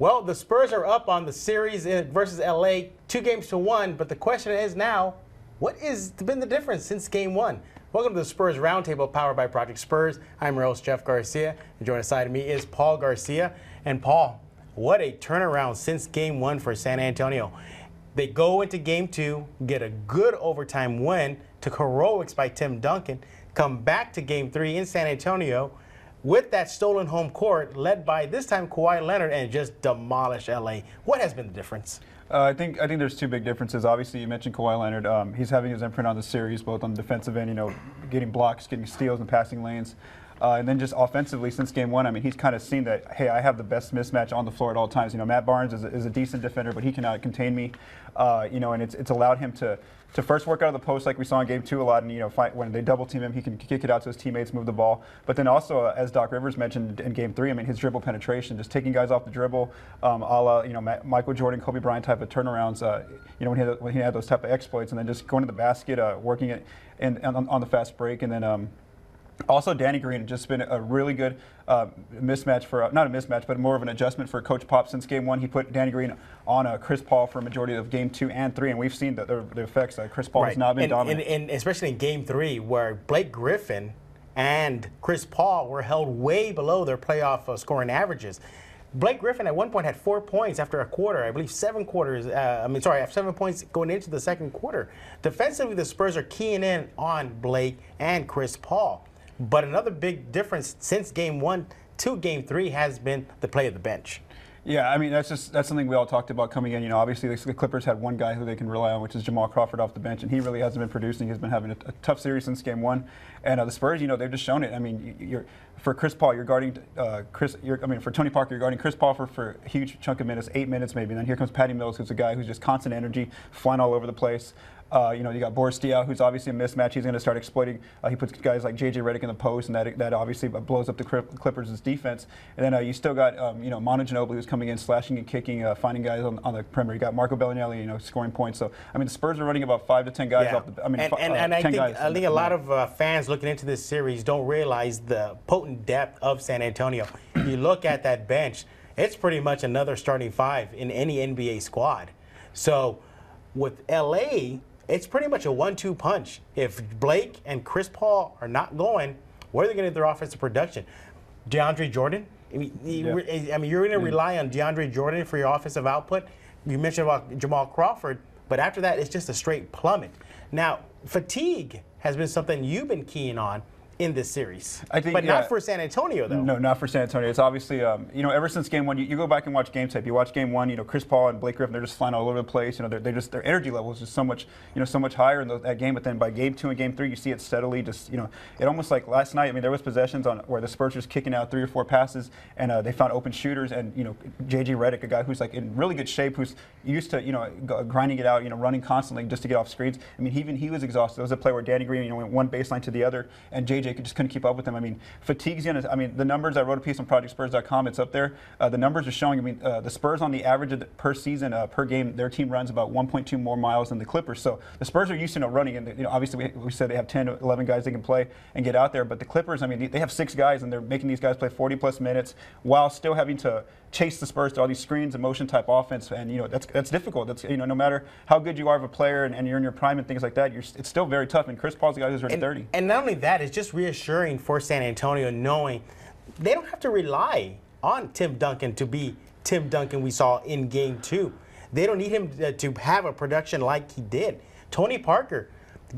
Well, the Spurs are up on the series versus LA, 2-1, but the question is now, what has been the difference since game one? Welcome to the Spurs Roundtable, powered by Project Spurs. I'm your host, Jeff Garcia, and joining aside of me is Paul Garcia. And Paul, what a turnaround since game one for San Antonio. They go into game two, get a good overtime win, took heroics by Tim Duncan, come back to game three in San Antonio with that stolen home court, led by this time Kawhi Leonard, and just demolish LA. What has been the difference? I think there's two big differences. Obviously, you mentioned Kawhi Leonard. He's having his imprint on the series, both on the defensive end, getting blocks, getting steals, and passing lanes. And then just offensively, since game one, I mean, he's kind of seen that, hey, I have the best mismatch on the floor at all times. Matt Barnes is a decent defender, but he cannot contain me. And it's allowed him to first work out of the post like we saw in game two a lot, and fight when they double team him, he can kick it out to his teammates, move the ball. But then also, as Doc Rivers mentioned in game three, I mean, his dribble penetration, just taking guys off the dribble, a la Michael Jordan, Kobe Bryant type of turnarounds. When he had those type of exploits, and then just going to the basket, working it on the fast break, and then. Also, Danny Green has just been a really good mismatch for, not a mismatch, but more of an adjustment for Coach Pop since game one. He put Danny Green on Chris Paul for a majority of game two and three, and we've seen the effects. Chris Paul has not been dominant. And especially in game three, where Blake Griffin and Chris Paul were held way below their playoff scoring averages. Blake Griffin at one point had 4 points after a quarter. I believe 7 quarters. After 7 points going into the second quarter. Defensively, the Spurs are keying in on Blake and Chris Paul. But another big difference since game one to game three has been the play of the bench. Yeah, I mean, that's something we all talked about coming in. Obviously the Clippers had one guy who they can rely on, which is Jamal Crawford off the bench, and he really hasn't been producing. He's been having a tough series since game one. And the Spurs, they've just shown it. I mean, for Chris Paul, you're guarding for Tony Parker, you're guarding Chris Paul for a huge chunk of minutes, 8 minutes maybe. And then here comes Patty Mills, who's a guy who's just constant energy, flying all over the place. You got Boris Diaw, who's obviously a mismatch. He's going to start exploiting. He puts guys like J.J. Redick in the post, and that obviously blows up the Clippers' defense. And then you still got Manu Ginobili, who's coming in, slashing and kicking, finding guys on the perimeter. You got Marco Bellinelli, scoring points. So I mean, the Spurs are running about 5 to 10 guys off the. I think a lot of fans looking into this series don't realize the potent depth of San Antonio. You look at that bench; it's pretty much another starting five in any NBA squad. So with LA, it's pretty much a 1-2 punch. If Blake and Chris Paul are not going, where are they going to get their offensive production? DeAndre Jordan? You're going to rely on DeAndre Jordan for your offensive output. You mentioned about Jamal Crawford, but after that, it's just a straight plummet. Now, fatigue has been something you've been keying on in this series, but not for San Antonio, though. No, not for San Antonio. It's obviously, ever since game one, you go back and watch game tape. You watch game one, Chris Paul and Blake Griffin, they're just flying all over the place. Their energy level is just so much higher in that game. But then by game two and game three, you see it steadily. It almost like last night. I mean, there was possessions where the Spurs were kicking out 3 or 4 passes, and they found open shooters. And J.J. Redick, a guy who's like in really good shape, who's used to grinding it out, running constantly just to get off screens. I mean, even he was exhausted. There was a play where Danny Green, went one baseline to the other, and J.J. just couldn't keep up with him. I mean, fatigue's gonna. I mean, the numbers. I wrote a piece on ProjectSpurs.com. It's up there. The numbers are showing. I mean, the Spurs on the average per season, per game, their team runs about 1.2 more miles than the Clippers. So the Spurs are used to running, and obviously we said they have 10, 11 guys they can play and get out there. But the Clippers, I mean, they have 6 guys, and they're making these guys play 40+ minutes while still having to chase the Spurs to all these screens and motion type offense, and that's difficult. That's no matter how good you are of a player and you're in your prime and things like that, it's still very tough. And Chris Paul's the guy who's already 30. And not only that, it's just reassuring for San Antonio knowing they don't have to rely on Tim Duncan to be Tim Duncan we saw in game two. They don't need him to have a production like he did. Tony Parker,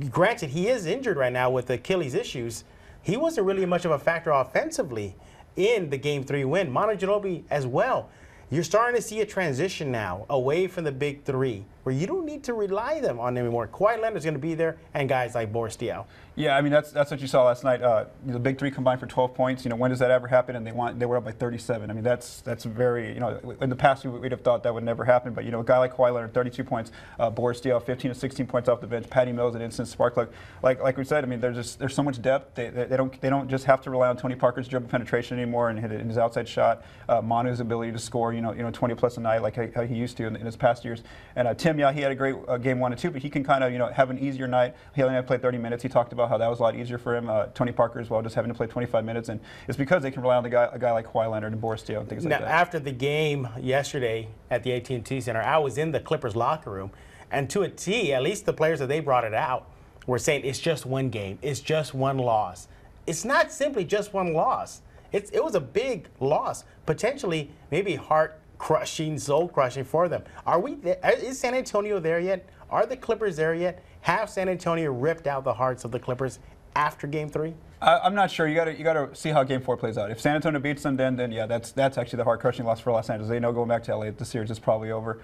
granted he is injured right now with Achilles issues, he wasn't really much of a factor offensively in the game three win. Manu Ginobili as well. You're starting to see a transition now away from the big three, where you don't need to rely on them anymore. Kawhi Leonard's going to be there, and guys like Boris Diaw. Yeah, I mean that's what you saw last night. The big three combined for 12 points. When does that ever happen? And they were up by 37. I mean that's very in the past we'd have thought that would never happen. But a guy like Kawhi Leonard, 32 points, Boris Diaw, 15 to 16 points off the bench, Patty Mills, an instant spark. Like we said, I mean there's so much depth. They don't just have to rely on Tony Parker's dribble penetration anymore and his outside shot. Manu's ability to score 20+ a night like how he used to in his past years. And Tim, yeah, he had a great game 1 and 2, but he can kind of have an easier night. He only had to play 30 minutes. He talked about how that was a lot easier for him. Tony Parker as well, just having to play 25 minutes, and it's because they can rely on a guy like Kawhi Leonard and Boris Dio and things like that. After the game yesterday at the AT&T Center, I was in the Clippers locker room, and to a T, at least the players that they brought it out were saying it's just one game, it's just one loss. It's not simply just one loss. It was a big loss, potentially maybe heart-crushing, soul-crushing for them. Are we there? Is San Antonio there yet? Are the Clippers there yet? Have San Antonio ripped out the hearts of the Clippers after Game 3? I'm not sure. You got to see how Game 4 plays out. If San Antonio beats them, then yeah, that's actually the heart-crushing loss for Los Angeles. They know going back to LA, the series is probably over.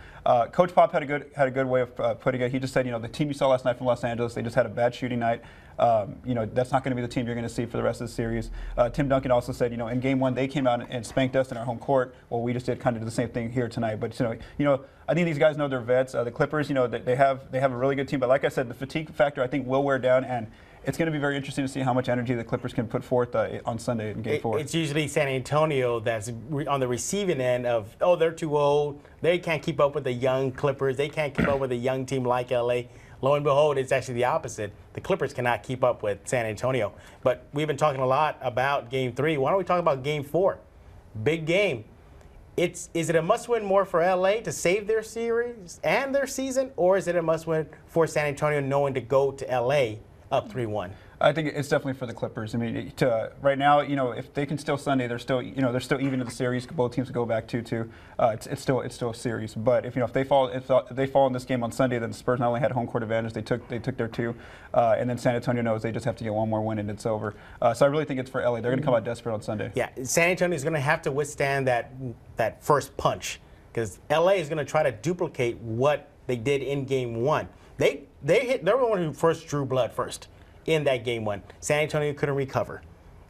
Coach Pop had a good way of putting it. He just said, the team you saw last night from Los Angeles, they just had a bad shooting night. That's not going to be the team you're going to see for the rest of the series. Tim Duncan also said, in Game 1 they came out and spanked us in our home court. Well, we just did kind of the same thing here tonight. But I think these guys know they're vets. The Clippers, they have a really good team. But like I said, the fatigue factor I think will wear down, and it's going to be very interesting to see how much energy the Clippers can put forth on Sunday in Game 4. It's usually San Antonio that's on the receiving end of, oh, they're too old. They can't keep up with the young Clippers. They can't keep up with a young team like LA. Lo and behold, it's actually the opposite. The Clippers cannot keep up with San Antonio. But we've been talking a lot about Game 3. Why don't we talk about Game 4? Big game. Is it a must-win more for LA to save their series and their season, or is it a must-win for San Antonio knowing to go to LA up 3-1? I think it's definitely for the Clippers. I mean, right now, if they can still Sunday, they're still even in the series. Both teams go back 2-2. It's still a series. But if they fall in this game on Sunday, then the Spurs not only had home court advantage, they took their 2, and then San Antonio knows they just have to get one more win and it's over. So I really think it's for LA. They're going to come out desperate on Sunday. Yeah, San Antonio is going to have to withstand that first punch because LA is going to try to duplicate what they did in Game 1. They're the one who first drew blood first in that Game 1. San Antonio couldn't recover,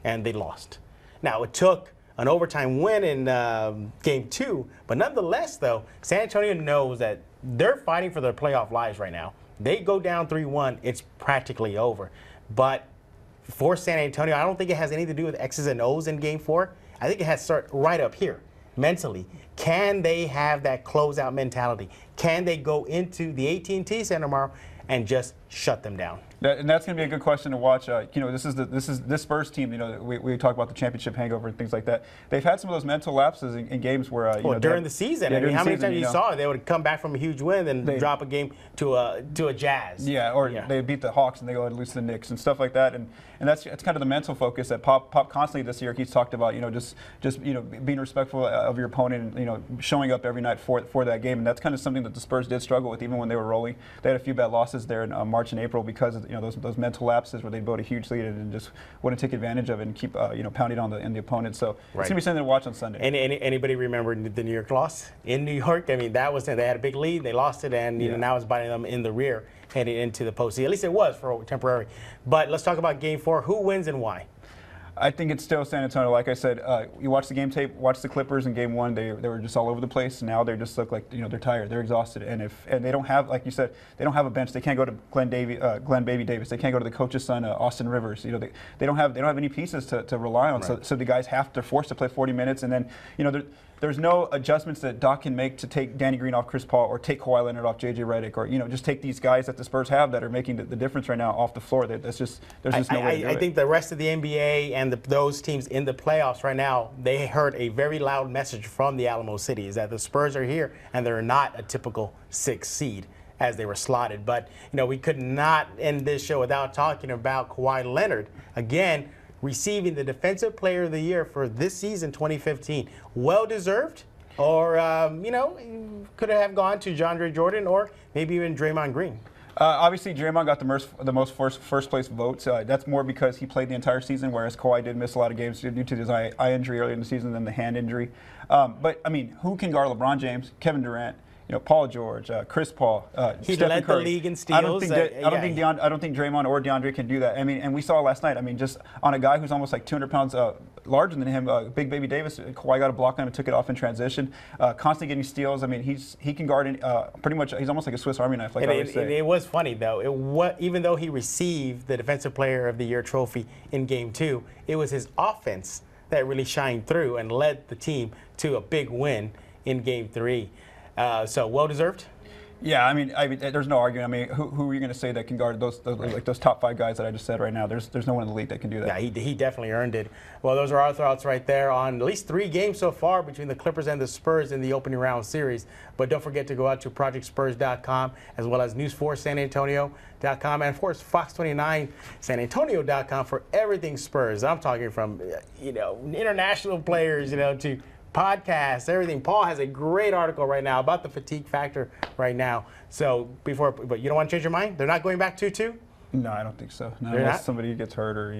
and they lost. Now, it took an overtime win in Game 2, but nonetheless, though, San Antonio knows that they're fighting for their playoff lives right now. They go down 3-1, it's practically over. But for San Antonio, I don't think it has anything to do with X's and O's in Game 4. I think it has to start right up here, mentally. Can they have that closeout mentality? Can they go into the AT&T Center tomorrow and just shut them down? And that's going to be a good question to watch. This Spurs team. We talk about the championship hangover and things like that. They've had some of those mental lapses in games where during the season. I mean, how many times you saw it? They would come back from a huge win and drop a game to a Jazz. Yeah, or they beat the Hawks and they go and lose to the Knicks and stuff like that. And that's kind of the mental focus that Pop constantly this year. He's talked about just being respectful of your opponent and showing up every night for that game. And that's kind of something that the Spurs did struggle with even when they were rolling. They had a few bad losses there in March and April because of those mental lapses where they'd build a huge lead and just wouldn't take advantage of it and keep pounding on the opponent. So it's going to be something to watch on Sunday. Anybody remember the New York loss in New York? I mean, that was they had a big lead, they lost it, and now it's biting them in the rear heading into the postseason. At least it was for temporary. But let's talk about Game 4. Who wins and why? I think it's still San Antonio. Like I said, you watch the game tape, watch the Clippers in Game 1. They were just all over the place. Now they just look like they're tired, they're exhausted, and they don't have, like you said, they don't have a bench. They can't go to Glenn Baby Davis. They can't go to the coach's son, Austin Rivers. They don't have any pieces to rely on. Right. So the guys they're forced to play 40 minutes, and then there's no adjustments that Doc can make to take Danny Green off Chris Paul or take Kawhi Leonard off JJ Redick or just take these guys that the Spurs have that are making the difference right now off the floor. There's just no way to do it. I think the rest of the NBA and those teams in the playoffs right now, they heard a very loud message from the Alamo City is that the Spurs are here and they're not a typical 6 seed as they were slotted. But we could not end this show without talking about Kawhi Leonard again, receiving the Defensive Player of the Year for this season, 2015. Well-deserved, or, could have gone to DeAndre Jordan or maybe even Draymond Green. Obviously, Draymond got the most first-place votes. That's more because he played the entire season, whereas Kawhi did miss a lot of games due to his eye injury earlier in the season and the hand injury. But, I mean, who can guard LeBron James, Kevin Durant, Paul George, Chris Paul, he Stephen led Curry. the league in steals. I don't think Draymond or DeAndre can do that. I mean, and we saw last night. I mean, just on a guy who's almost like 200 pounds larger than him, Big Baby Davis. Kawhi got a block on him and took it off in transition. Constantly getting steals. I mean, he can guard pretty much. He's almost like a Swiss Army knife. Like I always say. It was funny though. Even though he received the Defensive Player of the Year trophy in Game 2, it was his offense that really shined through and led the team to a big win in Game 3. So well-deserved? Yeah, I mean, there's no argument. I mean, who are you going to say that can guard those top 5 guys that I just said right now? There's no one in the league that can do that. Yeah, he definitely earned it. Well, those are our thoughts right there on at least 3 games so far between the Clippers and the Spurs in the opening round series. But don't forget to go out to ProjectSpurs.com as well as News4SanAntonio.com and, of course, Fox29SanAntonio.com for everything Spurs. I'm talking from, international players, to podcasts, everything. Paul has a great article right now about the fatigue factor right now. So but you don't want to change your mind? They're not going back 2-2? No, I don't think so. No, They're unless not? somebody gets hurt or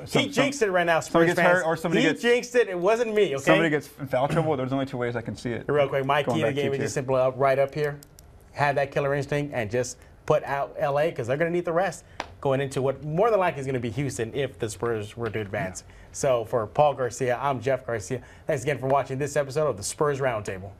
He jinxed it right now. Somebody Spurs gets fans. hurt or somebody He jinxed it. It wasn't me. Okay. Somebody gets in foul trouble. There's only 2 ways I can see it. Real quick, my Going key to the back game is 2-2. just simply right up here. Have that killer instinct and just put out LA because they're going to need the rest going into what more than likely is going to be Houston if the Spurs were to advance. Yeah. So for Paul Garcia, I'm Jeff Garcia. Thanks again for watching this episode of the Spurs Roundtable.